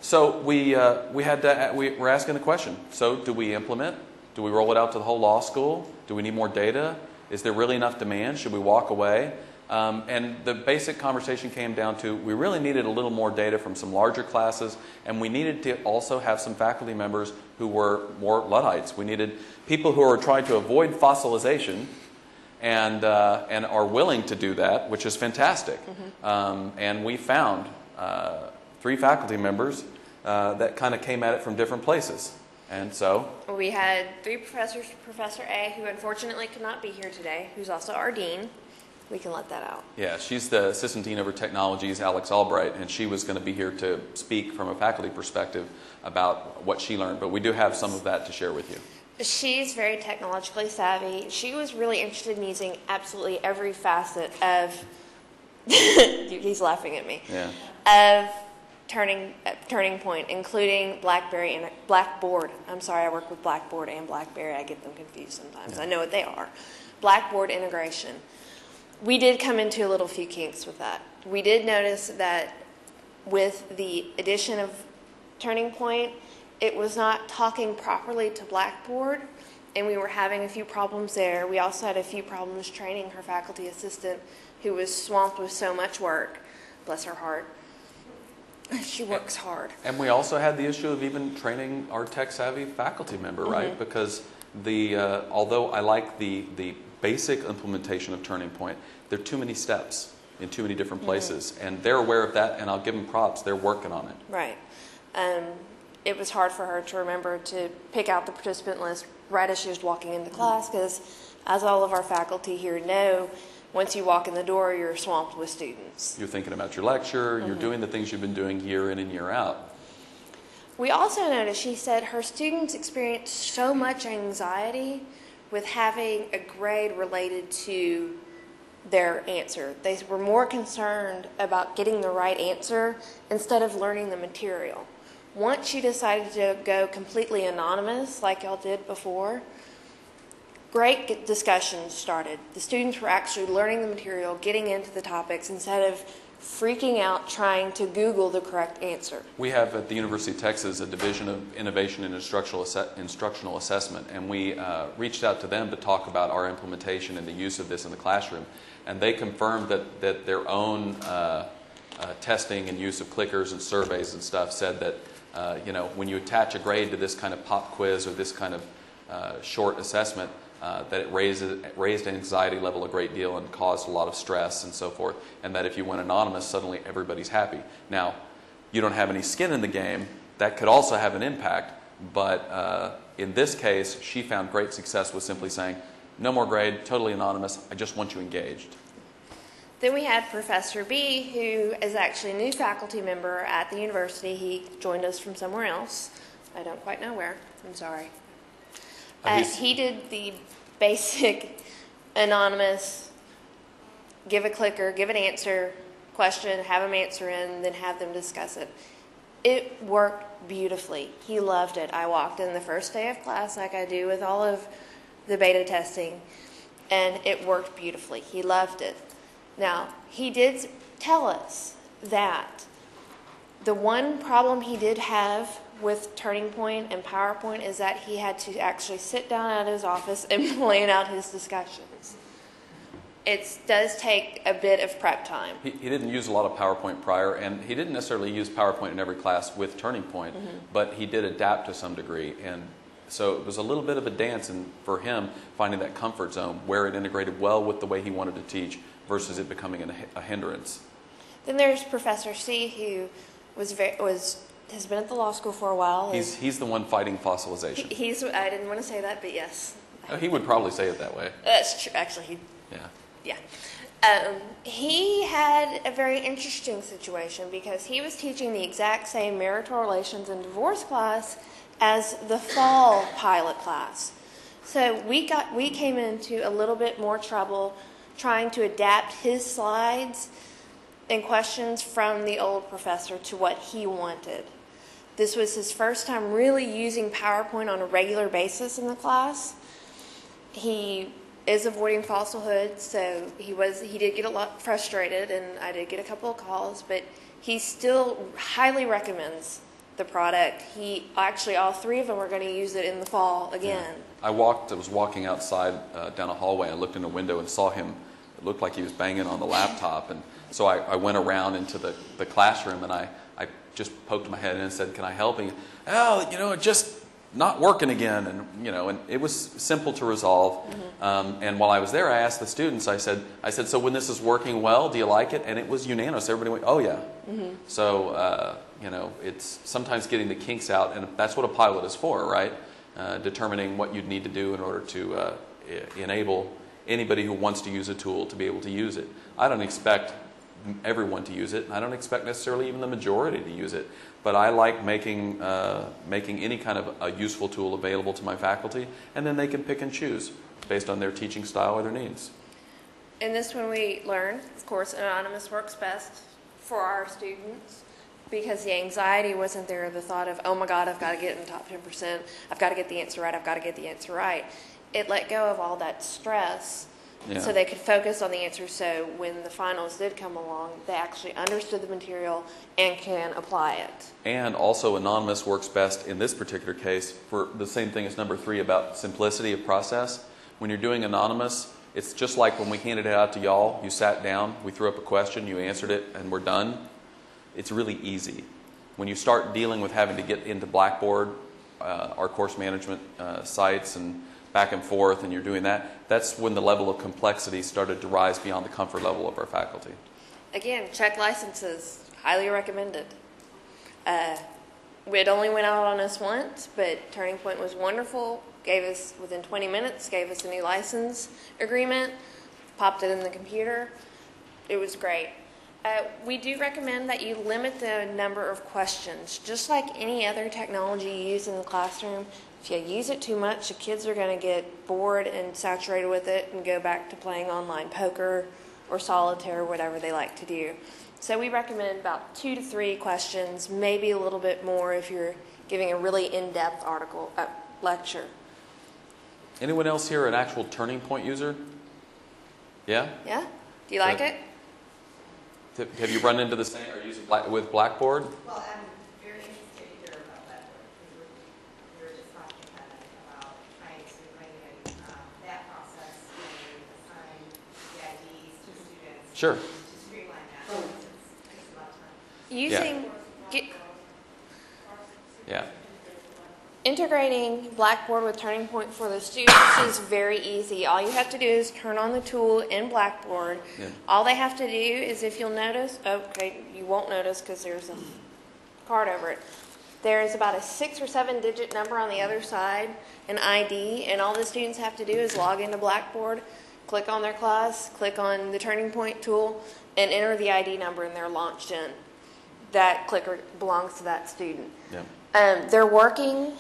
So we're asking the question. So do we implement? Do we roll it out to the whole law school? Do we need more data? Is there really enough demand? Should we walk away? And the basic conversation came down to we really needed a little more data from some larger classes, and we needed to also have some faculty members who were more Luddites. We needed people who are trying to avoid fossilization and are willing to do that, which is fantastic. And we found 3 faculty members that kind of came at it from different places. And so we had 3 professors. Professor A, who unfortunately could not be here today, who's also our dean. We can let that out. Yeah, she's the assistant dean over technologies, Alex Albright, and she was going to be here to speak from a faculty perspective about what she learned. But we do have some of that to share with you. She's very technologically savvy. She was really interested in using absolutely every facet of he's laughing at me. Yeah. Of Turning Point, including Blackberry and Blackboard. I'm sorry, I work with Blackboard and Blackberry. I get them confused sometimes. Yeah. I know what they are. Blackboard integration. We did come into a little few kinks with that. We did notice that with the addition of Turning Point, it was not talking properly to Blackboard, and we were having a few problems there. We also had a few problems training her faculty assistant, who was swamped with so much work. Bless her heart. She works hard. And we also had the issue of even training our tech-savvy faculty member, right? Because although I like the basic implementation of Turning Point, there are too many steps in too many different places. And they're aware of that, and I'll give them props. They're working on it. Right. It was hard for her to remember to pick out the participant list right as she was walking into class because, as all of our faculty here know, once you walk in the door, you're swamped with students. You're thinking about your lecture. You're doing the things you've been doing year in and year out. We also noticed, she said, her students experienced so much anxiety with having a grade related to their answer. They were more concerned about getting the right answer instead of learning the material. Once she decided to go completely anonymous, like y'all did before, great discussions started. The students were actually learning the material, getting into the topics, instead of freaking out trying to Google the correct answer. We have at the University of Texas a division of innovation and instructional assessment, and we reached out to them to talk about our implementation and the use of this in the classroom. And they confirmed that their own testing and use of clickers and surveys and stuff said that when you attach a grade to this kind of pop quiz or this kind of short assessment, that it raised anxiety level a great deal and caused a lot of stress and so forth, and that if you went anonymous, suddenly everybody's happy. Now, you don't have any skin in the game. That could also have an impact, but in this case, she found great success with simply saying, no more grade, totally anonymous, I just want you engaged. Then we had Professor B, who is actually a new faculty member at the university. He joined us from somewhere else. I don't quite know where. I'm sorry. He did the basic anonymous, give a clicker, give an answer, question, have them answer in, then have them discuss it. It worked beautifully. He loved it. I walked in the first day of class like I do with all of the beta testing, and it worked beautifully. He loved it. Now, he did tell us that the one problem he did have with Turning Point and PowerPoint is that he had to actually sit down at his office and plan out his discussions. It does take a bit of prep time. He didn't use a lot of PowerPoint prior, and he didn't necessarily use PowerPoint in every class with Turning Point, but he did adapt to some degree. And so it was a little bit of a dance for him finding that comfort zone where it integrated well with the way he wanted to teach versus it becoming a hindrance. Then there's Professor C, who has been at the law school for a while. He's the one fighting fossilization. I didn't want to say that, but yes. He would probably say it that way. That's true. Actually, yeah. He had a very interesting situation because he was teaching the exact same marital relations and divorce class as the fall pilot class. So we came into a little bit more trouble trying to adapt his slides and questions from the old professor to what he wanted. This was his first time really using PowerPoint on a regular basis in the class. He is avoiding falsehood, so he did get a lot frustrated, and I did get a couple of calls, but he still highly recommends the product. All three of them are going to use it in the fall again. Yeah. I was walking outside down a hallway. I looked in a window and saw him. It looked like he was banging on the laptop, and so I went around into the classroom, and I just poked my head in and said, "Can I help?" And it just not working again, and it was simple to resolve. And while I was there, I asked the students. I said, "So when this is working well, do you like it?" And it was unanimous. Everybody went, "Oh yeah." So it's sometimes getting the kinks out, and that's what a pilot is for, right? Determining what you'd need to do in order to enable anybody who wants to use a tool to be able to use it. I don't expect everyone to use it, and I don't expect necessarily even the majority to use it. But I like making any kind of a useful tool available to my faculty, and then they can pick and choose based on their teaching style or their needs. In this one we learned, of course, anonymous works best for our students because the anxiety wasn't there, the thought of, oh my God, I've got to get in the top 10%, I've got to get the answer right, It let go of all that stress. Yeah. So they could focus on the answer, so when the finals did come along, they actually understood the material and can apply it. And also anonymous works best in this particular case for the same thing as number 3 about simplicity of process. When you're doing anonymous, it's just like when we handed it out to y'all. You sat down, we threw up a question, you answered it, and we're done. It's really easy. When you start dealing with having to get into Blackboard, our course management sites, and back and forth, and you're doing that, that's when the level of complexity started to rise beyond the comfort level of our faculty. Again, check licenses, highly recommended. It only went out on us once, but Turning Point was wonderful, gave us, within 20 minutes, gave us a new license agreement, popped it in the computer. It was great. We do recommend that you limit the number of questions. Just like any other technology you use in the classroom, if you use it too much, the kids are going to get bored and saturated with it and go back to playing online poker or solitaire or whatever they like to do. So we recommend about 2 to 3 questions, maybe a little bit more if you're giving a really in-depth lecture. Anyone else here an actual Turning Point user? Yeah? Yeah? Do you like it? Have you run into the same or using with Blackboard? Well, I'm very interested to hear about Blackboard because we were just talking about trying to bring in that process and assign the IDs to students. Sure. To streamline that. It takes a lot of time. Integrating Blackboard with Turning Point for the students is very easy. All you have to do is turn on the tool in Blackboard. Yeah. All they have to do is, if you'll notice, you won't notice because there's a card over it. There's about a 6 or 7 digit number on the other side, an ID, and all the students have to do is log into Blackboard, click on their class, click on the Turning Point tool, and enter the ID number, and they're launched in. That clicker belongs to that student. Yeah. They're working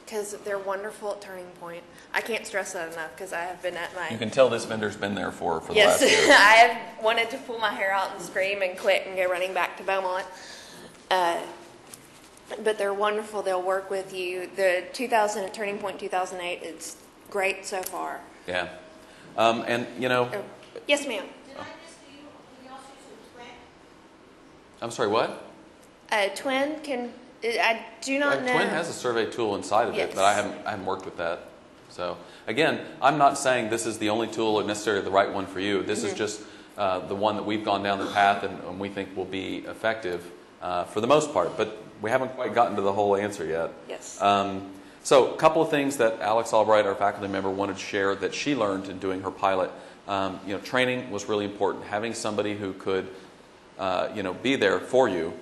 because they're wonderful at Turning Point. I can't stress that enough because I have been at my... You can tell this vendor's been there for the yes, last year. I have wanted to pull my hair out and scream and quit and go running back to Beaumont. but they're wonderful. They'll work with you. The Turning Point 2008, it's great so far. Yeah. And, you know... Oh, yes, ma'am. Did I miss, do you also use a twin? I'm sorry, what? Twin can... I do not know. Twin has a survey tool inside of it, Yes. but I haven't worked with that. So, again, I'm not saying this is the only tool or necessarily the right one for you. This is just the one that we've gone down the path and we think will be effective for the most part. But we haven't quite gotten to the whole answer yet. Yes. So a couple of things that Alex Albright, our faculty member, wanted to share that she learned in doing her pilot. Training was really important. Having somebody who could be there for you,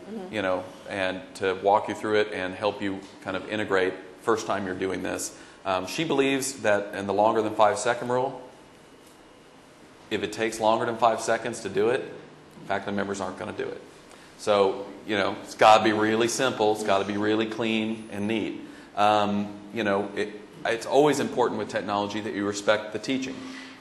and to walk you through it and help you kind of integrate first time you're doing this. She believes that in the longer than 5 second rule, if it takes longer than 5 seconds to do it, faculty members aren't going to do it. So, it's got to be really simple. It's got to be really clean and neat. It's always important with technology that you respect the teaching,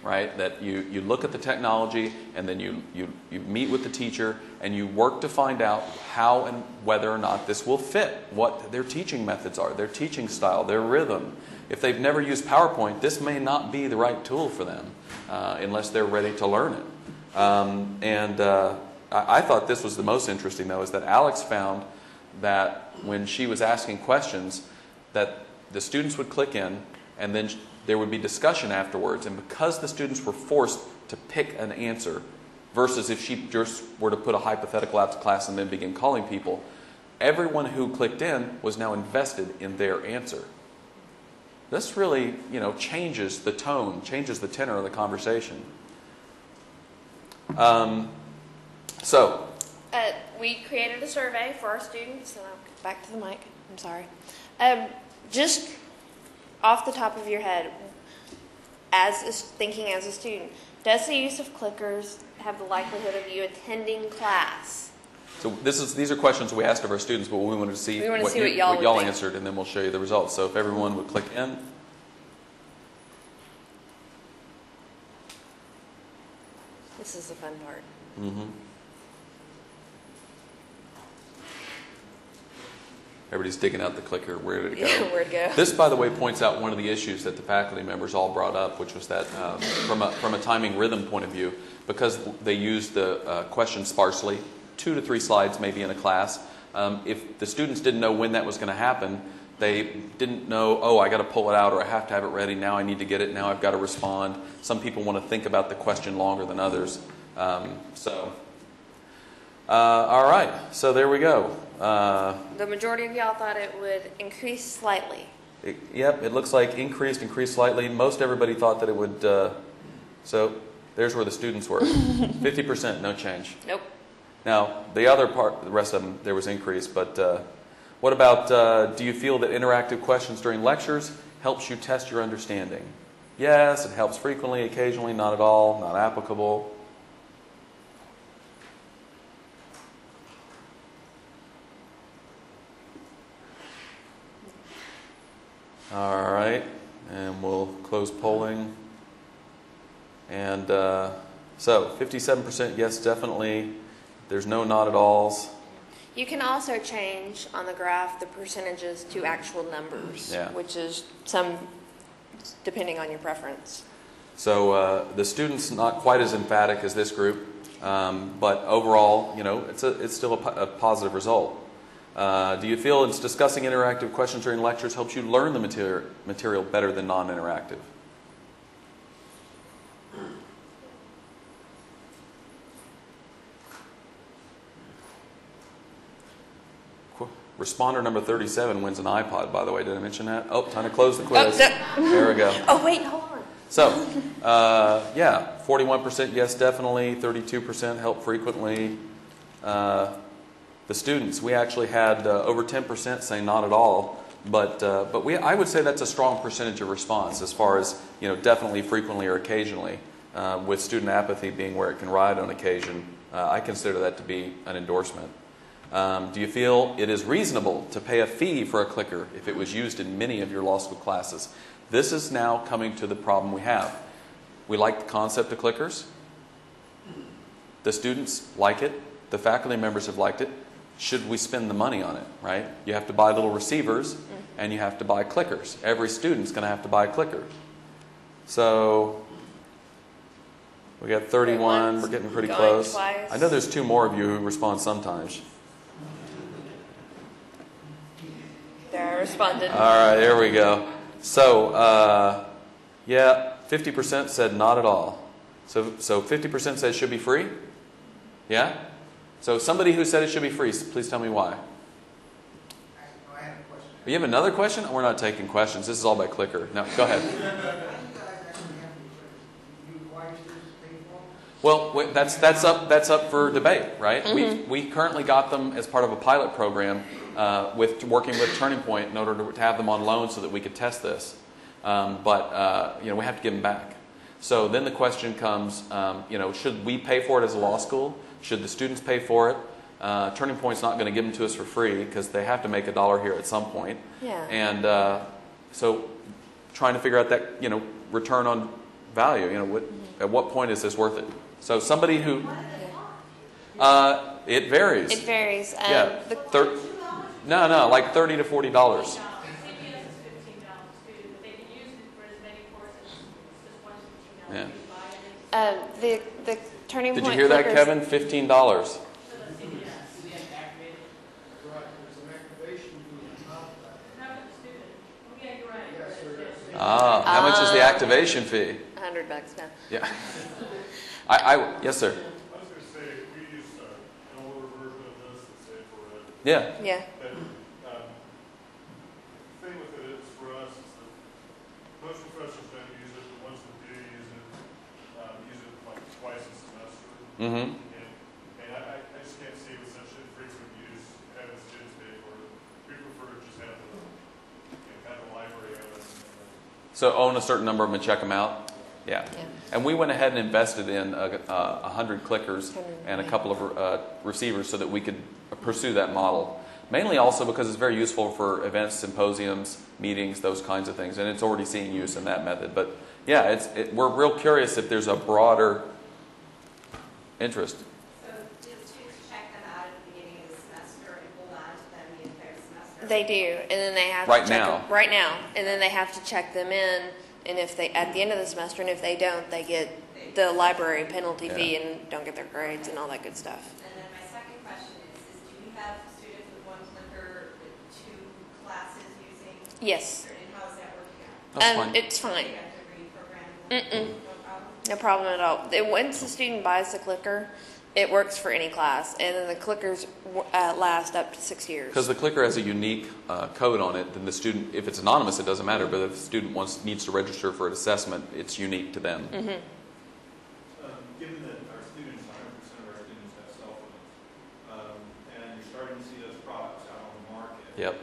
right? That you look at the technology and then you meet with the teacher and you work to find out how and whether or not this will fit, what their teaching methods are, their teaching style, their rhythm. If they've never used PowerPoint, this may not be the right tool for them unless they're ready to learn it. I thought this was the most interesting, though, is that Alex found that when she was asking questions, that the students would click in and then there would be discussion afterwards. And because the students were forced to pick an answer versus if she just were to put a hypothetical out to class and then begin calling people, everyone who clicked in was now invested in their answer. This really, changes the tone, changes the tenor of the conversation. We created a survey for our students, and I'll get back to the mic. I'm sorry. Just off the top of your head, thinking as a student, does the use of clickers have the likelihood of you attending class? So these are questions we asked of our students, but we wanted to see what y'all answered, and then we'll show you the results. So if everyone would click in. This is the fun part. Mm-hmm. Everybody's digging out the clicker. Where did it go? Where'd it go? This, by the way, points out one of the issues that the faculty members all brought up, which was that from a timing rhythm point of view, because they used the questions sparsely, 2 to 3 slides maybe in a class, if the students didn't know when that was going to happen, they didn't know, I got to pull it out or I have to have it ready, now I need to get it, now I've got to respond. Some people want to think about the question longer than others. All right, so there we go. The majority of y'all thought it would increase slightly. Yep, it looks like increased slightly. Most everybody thought that it would, so there's where the students were. 50%, no change. Nope. Now, the other part, the rest of them, there was increase, but what about, do you feel that interactive questions during lectures helps you test your understanding? Yes, it helps frequently, occasionally, not at all, not applicable. All right, and we'll close polling. And so 57% yes, definitely. There's no not at alls. You can also change on the graph the percentages to actual numbers, Yeah. which is some depending on your preference. So the students not quite as emphatic as this group, but overall, it's still a positive result. Do you feel it's discussing interactive questions during lectures helps you learn the material better than non-interactive? Responder number 37 wins an iPod, by the way. Did I mention that? Oh, time to close the quiz. There we go. Oh, wait, hold on. So, 41% yes, definitely. 32% help frequently. The students, we actually had over 10% say not at all, but I would say that's a strong percentage of response as far as definitely, frequently, or occasionally. With student apathy being where it can ride on occasion, I consider that to be an endorsement. Do you feel it is reasonable to pay a fee for a clicker if it was used in many of your law school classes? This is now coming to the problem we have. We like the concept of clickers. The students like it. The faculty members have liked it. should we spend the money on it, right? You have to buy little receivers and you have to buy clickers. Every student's going to have to buy a clicker. So we got 31. We're getting pretty close. Twice. I know there's 2 more of you who respond sometimes. There, I responded. All right, there we go. So, yeah, 50% said not at all. So 50% said it should be free? Yeah? So somebody who said it should be free, please tell me why. I have a question. You have another question? We're not taking questions. This is all by clicker. No, go ahead. Well, that's up for debate, right? We currently got them as part of a pilot program working with Turning Point in order to have them on loan so that we could test this. But we have to give them back. So then the question comes, should we pay for it as a law school? Should the students pay for it? Turning Point's not going to give them to us for free because they have to make $1 here at some point. Yeah. And so trying to figure out that return on value. At what point is this worth it? So somebody who it varies. It varies. Yeah. No, like $30 to $40. CPS is $15 too, but they can use it for as many courses as one $15 Yeah. The Turning Did Point. you hear that, clickers- Kevin? $15. How much is the activation fee? $100 now. Yeah. Yes, sir. I was going to say, we use an older version of this that's safe for it. Yeah. Yeah. And the thing with it is for us is that most professors don't use it. The ones that do use it like twice a semester. Mm-hmm. And I just can't see with such infrequent use having students pay for it. We prefer to just have the library of it. So own a certain number of them and check them out. Yeah. And we went ahead and invested in 100 clickers and a couple of receivers so that we could pursue that model. Mainly also because it's very useful for events, symposiums, meetings, those kinds of things. And it's already seeing use in that method. But yeah, we're real curious if there's a broader interest. So do students check them out at the beginning of the semester and hold on to them the entire semester? They do, and then they have Right to check now. them, right now, and then they have to check them in. And if they at the end of the semester, and if they don't, they get the library penalty fee and don't get their grades and all that good stuff. And then my second question is do we have students with one clicker with 2 classes using? Yes. And how is that working out? That's fine. It's fine. Do you have to reprogram them? No problem? No problem at all. Once the student buys the clicker, it works for any class, and then the clickers last up to 6 years. Because the clicker has a unique code on it, then the student, if it's anonymous, it doesn't matter. But if the student needs to register for an assessment, it's unique to them. Mm-hmm. Given that our students, 100% of our students have cell phones, and you're starting to see those products out on the market, Yep.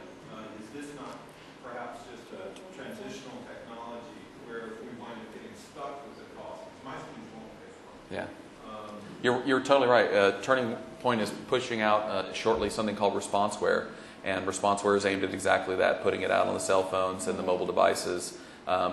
is this not perhaps just a transitional technology where if we wind up getting stuck with the cost, because my students won't pay for it. Yeah. You're totally right. Turning Point is pushing out shortly something called ResponseWare, and ResponseWare is aimed at exactly that, putting it out on the cell phones and the mobile devices.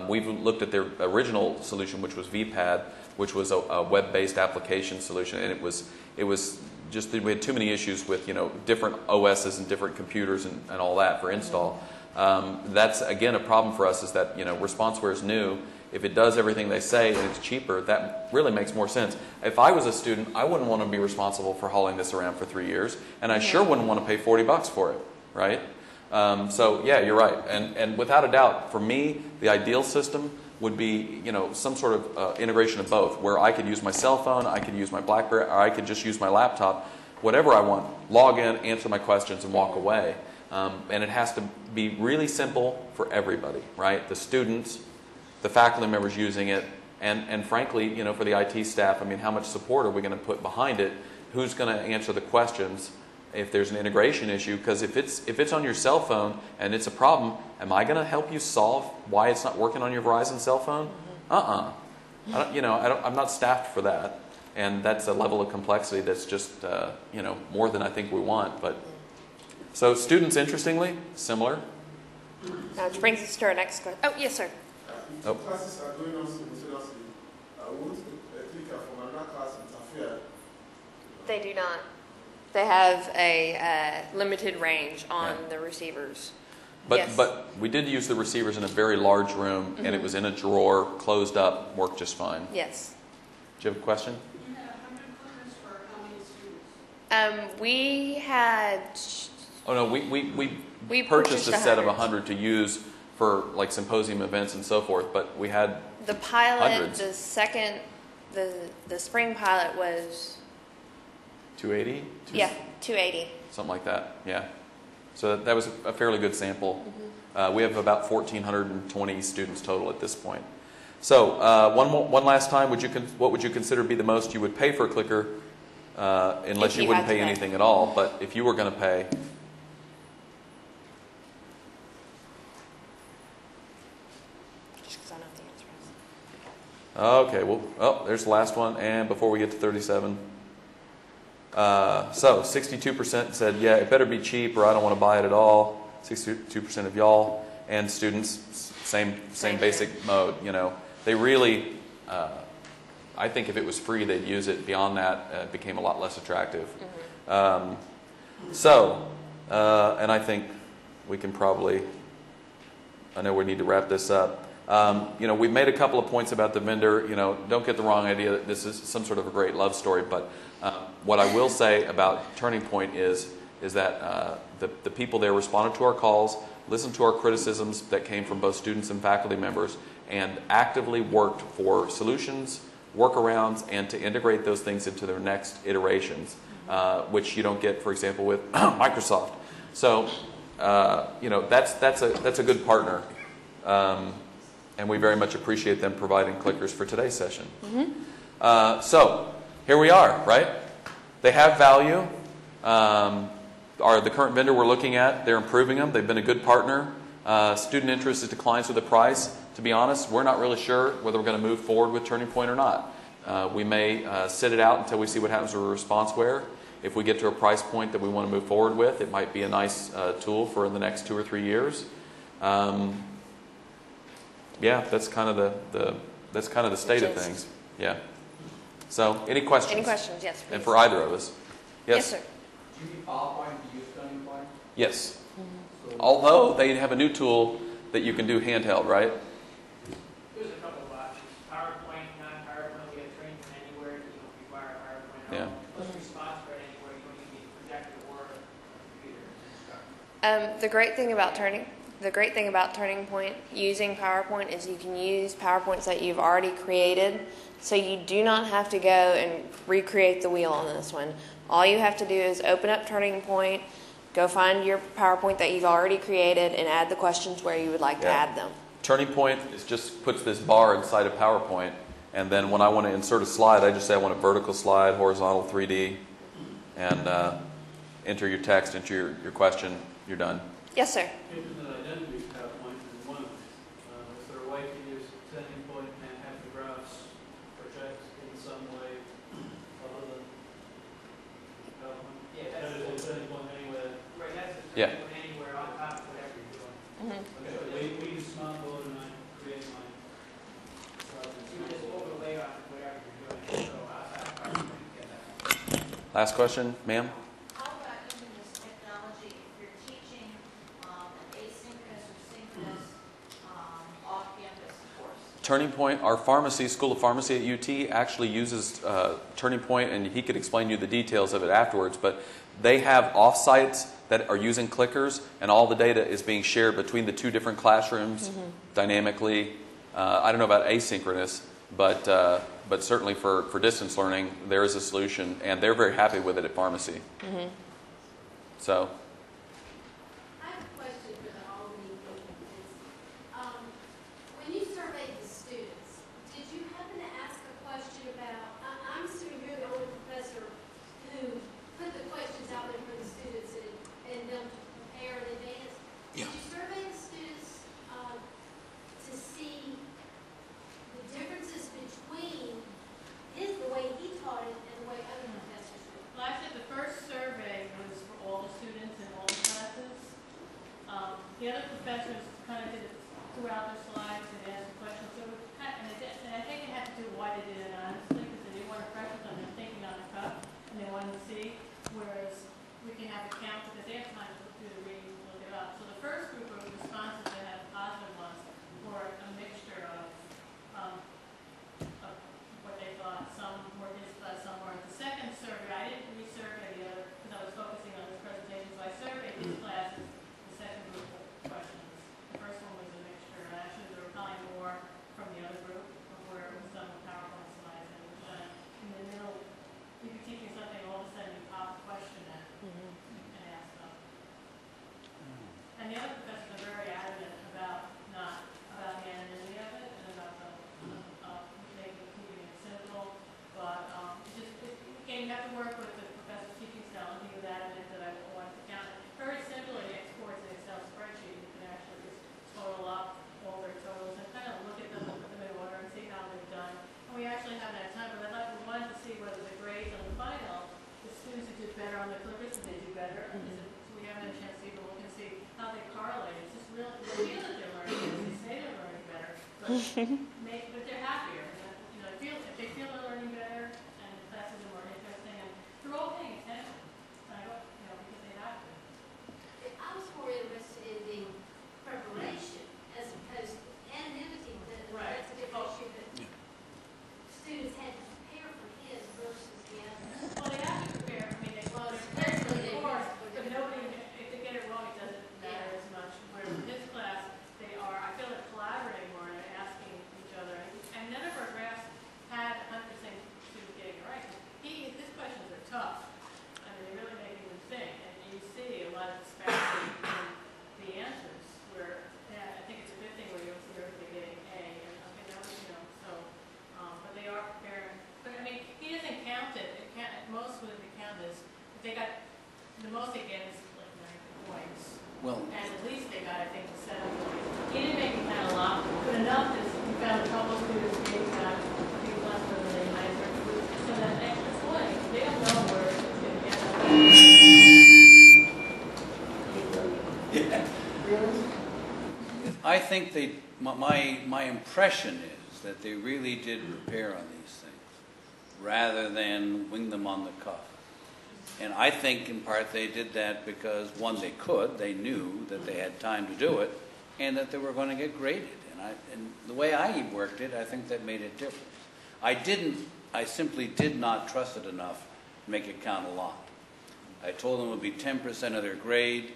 We've looked at their original solution, which was VPAD, which was a web-based application solution, and it was just we had too many issues with different OSs and different computers and all that for install. That's again a problem for us is that ResponseWare is new. If it does everything they say and it's cheaper, that really makes more sense. If I was a student, I wouldn't want to be responsible for hauling this around for 3 years, and I sure wouldn't want to pay $40 for it, right? So yeah, you're right. And without a doubt, for me, the ideal system would be some sort of integration of both, where I could use my cell phone, I could use my BlackBerry, or I could just use my laptop, whatever I want. Log in, answer my questions, and walk away. And it has to be really simple for everybody, right? The students, the faculty members using it, and frankly, for the IT staff, how much support are we going to put behind it? Who's going to answer the questions if there's an integration issue? Because if it's on your cell phone and it's a problem, am I going to help you solve why it's not working on your Verizon cell phone? I'm not staffed for that, and that's a level of complexity that's just more than I think we want. But so students, interestingly, similar. Now, which brings us to our next question. Oh, yes, sir. If classes are going on simultaneously, won't a clicker from another class interfere? They do not. They have a limited range on the receivers. But Yes. but we did use the receivers in a very large room, and it was in a drawer, closed up, worked just fine. Yes. Do you have a question? You had 100 clickers for how many students? We had. Oh no, we purchased a set of 100 to use for like symposium events and so forth, but we had The pilot, hundreds. the second, the spring pilot was 280? 280. Something like that, yeah. So that was a fairly good sample. We have about 1,420 students total at this point. So one last time, what would you consider to be the most you would pay for a clicker, unless If you you wouldn't had to pay pay. anything at all? But if you were going to pay, Just because I know the answer is. okay. Well, there's the last one, and before we get to 37. So 62% said, yeah, it better be cheap or I don't want to buy it at all. 62% of y'all, and students, same basic mode. You know, they really, I think if it was free, they'd use it. Beyond that, it became a lot less attractive. And I think we can probably, I know we need to wrap this up. You know, we've made a couple of points about the vendor. You know, don't get the wrong idea that this is some sort of a great love story, but what I will say about Turning Point is that the people there responded to our calls, listened to our criticisms that came from both students and faculty members, and actively worked for solutions, workarounds, and to integrate those things into their next iterations, which you don't get, for example, with Microsoft. So, you know, that's a good partner, and we very much appreciate them providing clickers for today's session. So, here we are, right? They have value. The current vendor we're looking at, they're improving them. They've been a good partner. Student interest is declines with the price. To be honest, we're not really sure whether we're going to move forward with Turning Point or not. We may sit it out until we see what happens with responseware. If we get to a price point that we want to move forward with, it might be a nice tool for the next 2 or 3 years. Yeah, that's kind of the state of things. Yeah. So, any questions? Any questions? Yes, please. And for either of us? Yes, sir. Do you need PowerPoint to use Turning Point? Yes. Although they have a new tool that you can do handheld, right? There's a couple of options. PowerPoint, non-PowerPoint, you have training from anywhere, you don't require PowerPoint. Yeah. Plus response for anywhere, you don't even need a projector or a computer. The great thing about Turning Point using PowerPoint is you can use PowerPoints that you've already created, so you do not have to go and recreate the wheel on this one. All you have to do is open up Turning Point, go find your PowerPoint that you've already created, and add the questions where you would like to add them. Turning Point just puts this bar inside of PowerPoint, and then when I want to insert a slide, I just say I want a vertical slide, horizontal 3D, and enter your text, enter your question, you're done. Yes, sir. Given that identity PowerPoint is one of these, is there a way to use Turning Point and have the graphs project in some way other than PowerPoint? Yeah, That is a Turning Point anywhere. Right, that's the Yeah. anywhere on top of whatever you're doing. Okay, so we use Smartboard and I create my slides in You just Smartboard. overlay on whatever you're doing. So outside of PowerPoint, you get that. Last question, ma'am? How about using this technology if you're teaching an asynchronous or synchronous off-campus course? Turning Point, our School of Pharmacy at UT actually uses Turning Point, and he could explain to you the details of it afterwards, but they have offsites that are using clickers, and all the data is being shared between the two different classrooms dynamically. I don't know about asynchronous, but certainly for distance learning, there is a solution, and they're very happy with it at pharmacy. So, I have a question for the Albany people. When you surveyed the students, did you happen to ask a question about, I'm assuming you're the only professor who put the questions out there for the students and them to prepare in advance? Did you survey the students to see the differences between the way he taught it and the way other professors did? Well, actually, the first survey was for all the students, how they correlate. It's just really, they feel that they're learning, they say they're learning better, but but they're happier. You know, if they feel they're learning better, and the classes are more interesting, and they're all paying attention. I don't, you know, because they have to. I was more interested in the preparation as opposed to anonymity. Right. That's a different issue, but students had to prepare for his versus the other. Well, they have to prepare. I mean, they prepare for the course, but nobody, if they get it wrong, it doesn't matter as much. Whereas in this class, they are, I feel they're collaborating more and they're asking each other. And none of our graphs had 100% students getting it right. His questions are tough. I mean, they really make you think. And you see a lot of disparity in the answers where, yeah, I think it's a good thing where you're getting A. And okay, that was, you know, so, but they are preparing. But I mean, he doesn't count it. Most of the count is, if they got, the most they get is like 9 points. Well, And at least they got, I think, 7 points. He didn't make it count a lot, but enough is he found a couple students getting got a few less than they might. So that extra point, they don't know where it's going to get them. I think my impression is that they really did prepare on these things rather than wing them on the cuff. And I think in part they did that because, one, they could, they knew that they had time to do it, and that they were going to get graded. And the way I worked it, I think that made a difference. I simply did not trust it enough to make it count a lot. I told them it would be 10% of their grade,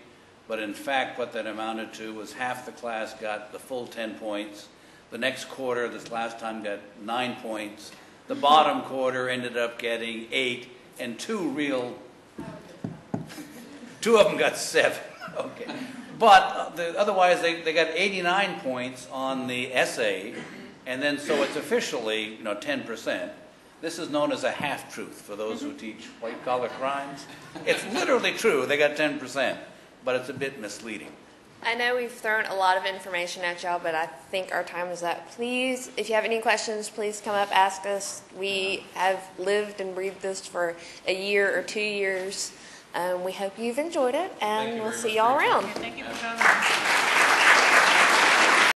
but in fact what that amounted to was half the class got the full 10 points. The next quarter, this last time, got 9 points. The bottom quarter ended up getting 8, and two of them got 7. Okay. But otherwise, they got 89 points on the essay, and then so it's officially 10%. This is known as a half-truth for those who teach white-collar crimes. It's literally true. They got 10%, but it's a bit misleading. I know we've thrown a lot of information at y'all, but I think our time is up. Please, if you have any questions, please come up, ask us. We have lived and breathed this for a year or 2 years. We hope you've enjoyed it, and we'll see y'all around. Thank you for coming.